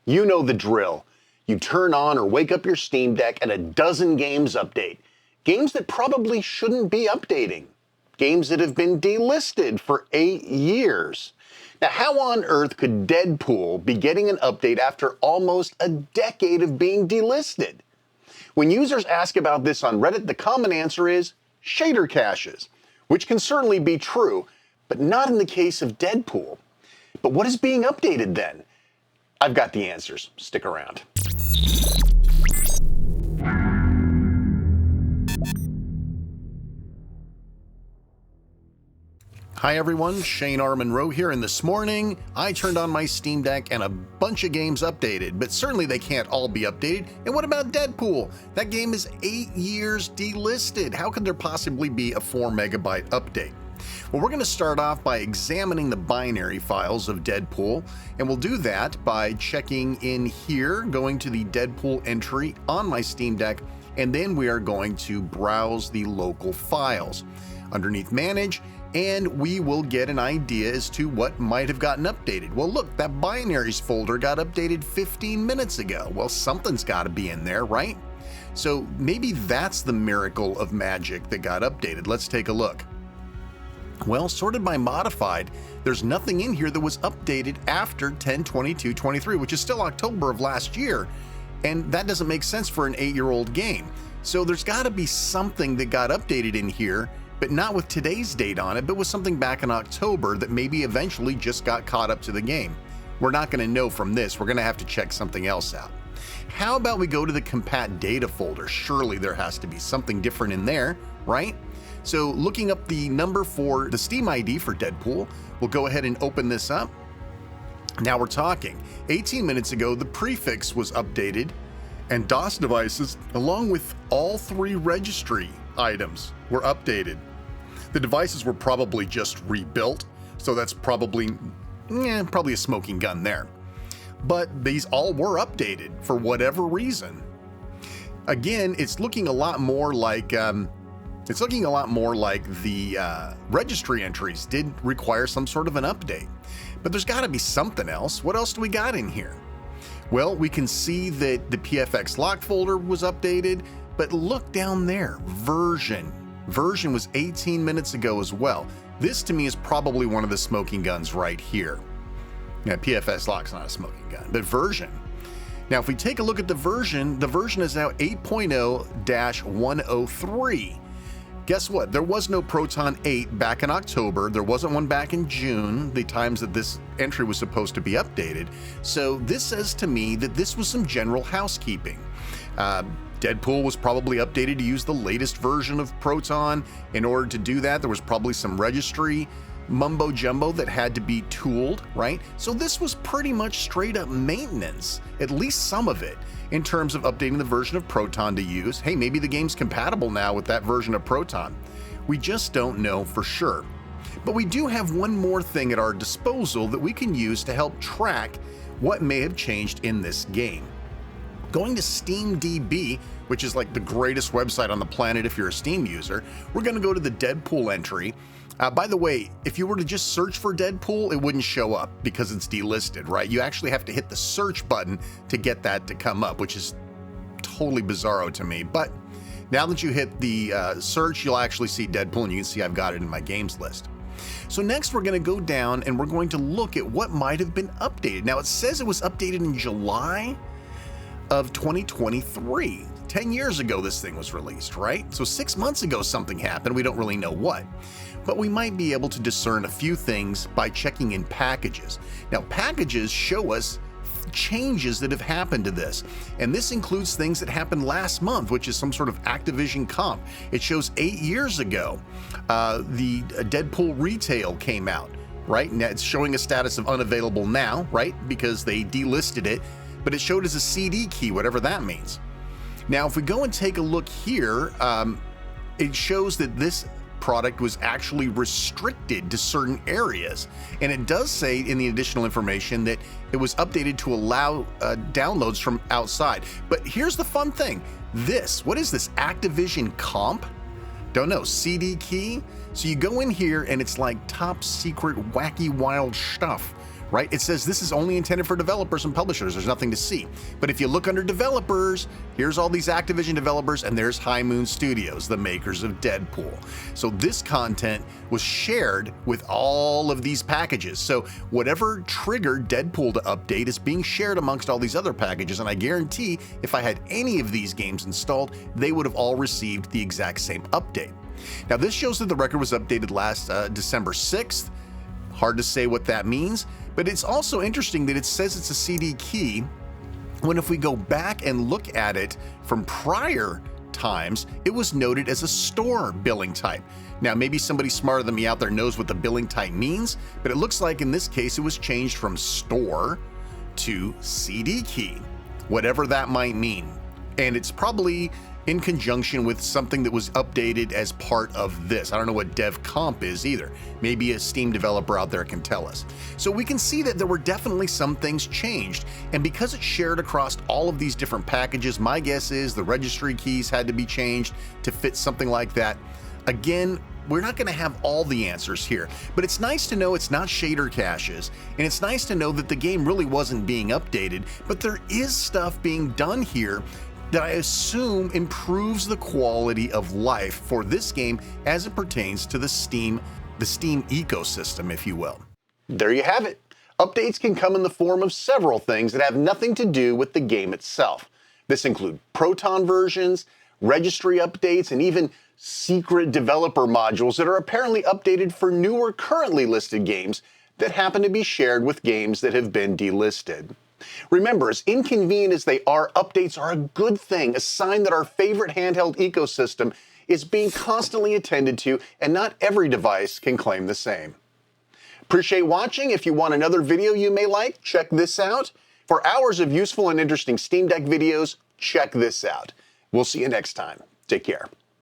You know the drill. You turn on or wake up your Steam Deck and a dozen games update. Games that probably shouldn't be updating. Games that have been delisted for 8 years. Now, how on earth could Deadpool be getting an update after almost a decade of being delisted? When users ask about this on Reddit, the common answer is shader caches, which can certainly be true, but not in the case of Deadpool. But what is being updated then? I've got the answers. Stick around. Hi everyone, Shane R. Monroe here, and this morning I turned on my Steam Deck and a bunch of games updated, but certainly they can't all be updated. And what about Deadpool? That game is 8 years delisted. How could there possibly be a 4 megabyte update? Well, we're going to start off by examining the binary files of Deadpool, and we'll do that by checking in here, going to the Deadpool entry on my Steam Deck, and then we are going to browse the local files. Underneath Manage, and we will get an idea as to what might have gotten updated. Well, look, that binaries folder got updated 15 minutes ago. Well, something's got to be in there, right? So maybe that's the miracle of magic that got updated. Let's take a look. Well, sorted by modified, there's nothing in here that was updated after 10/22/23, which is still October of last year, and that doesn't make sense for an 8-year-old game. So there's got to be something that got updated in here, but not with today's date on it, but with something back in October that maybe eventually just got caught up to the game. We're not going to know from this. We're going to have to check something else out. How about we go to the compat data folder? Surely there has to be something different in there, right? So looking up the number for the Steam ID for Deadpool, we'll go ahead and open this up. Now we're talking. 18 minutes ago, the prefix was updated, and DOS devices, along with all 3 registry items, were updated. The devices were probably just rebuilt, so that's probably a smoking gun there. But these all were updated for whatever reason. Again, it's looking a lot more like the registry entries did require some sort of an update. But there's got to be something else. What else do we got in here? Well, we can see that the PFX lock folder was updated, but look down there, version. Version was 18 minutes ago as well. This to me is probably one of the smoking guns right here. Yeah, PFS lock's not a smoking gun, but version. Now, if we take a look at the version is now 8.0-103. Guess what? There was no Proton 8 back in October. There wasn't one back in June, the times that this entry was supposed to be updated. So this says to me that this was some general housekeeping. Deadpool was probably updated to use the latest version of Proton. In order to do that, there was probably some registry mumbo jumbo that had to be tooled, right? So this was pretty much straight up maintenance, at least some of it, in terms of updating the version of Proton to use. Hey, maybe the game's compatible now with that version of Proton. We just don't know for sure. But we do have one more thing at our disposal that we can use to help track what may have changed in this game. Going to SteamDB, which is like the greatest website on the planet if you're a Steam user, we're going to go to the Deadpool entry. By the way, if you were to just search for Deadpool, it wouldn't show up because it's delisted, right? You actually have to hit the search button to get that to come up, which is totally bizarro to me. But now that you hit the search, you'll actually see Deadpool, and you can see I've got it in my games list. So next we're going to go down and we're going to look at what might have been updated. Now it says it was updated in July of 2023. 10 years ago this thing was released, right? So 6 months ago something happened. We don't really know what. But we might be able to discern a few things by checking in packages. Now packages show us changes that have happened to this, and this includes things that happened last month, which is some sort of Activision comp. It shows 8 years ago the Deadpool retail came out, right? Now it's showing a status of unavailable now, right? Because they delisted it, but it showed as a CD key, whatever that means. Now, if we go and take a look here, it shows that this product was actually restricted to certain areas. And it does say in the additional information that it was updated to allow downloads from outside. But here's the fun thing. What is this? Activision comp? Don't know. CD key? So you go in here and it's like top secret, wacky, wild stuff right? It says this is only intended for developers and publishers. There's nothing to see. But if you look under developers, here's all these Activision developers, and there's High Moon Studios, the makers of Deadpool. So this content was shared with all of these packages. So whatever triggered Deadpool to update is being shared amongst all these other packages. And I guarantee if I had any of these games installed, they would have all received the exact same update. Now this shows that the record was updated last December 6th. Hard to say what that means, but it's also interesting that it says it's a CD key, when if we go back and look at it from prior times, it was noted as a store billing type. Now, maybe somebody smarter than me out there knows what the billing type means, but it looks like in this case it was changed from store to CD key, whatever that might mean. And it's probably in conjunction with something that was updated as part of this. I don't know what dev comp is either. Maybe a Steam developer out there can tell us. So we can see that there were definitely some things changed, and because it's shared across all of these different packages, my guess is the registry keys had to be changed to fit something like that. Again, we're not going to have all the answers here, but it's nice to know it's not shader caches, and it's nice to know that the game really wasn't being updated, but there is stuff being done here that I assume improves the quality of life for this game as it pertains to the Steam ecosystem, if you will. There you have it. Updates can come in the form of several things that have nothing to do with the game itself. This includes Proton versions, registry updates, and even secret developer modules that are apparently updated for newer currently listed games that happen to be shared with games that have been delisted. Remember, as inconvenient as they are, updates are a good thing, a sign that our favorite handheld ecosystem is being constantly attended to, and not every device can claim the same. Appreciate watching. If you want another video you may like, check this out. For hours of useful and interesting Steam Deck videos, check this out. We'll see you next time. Take care.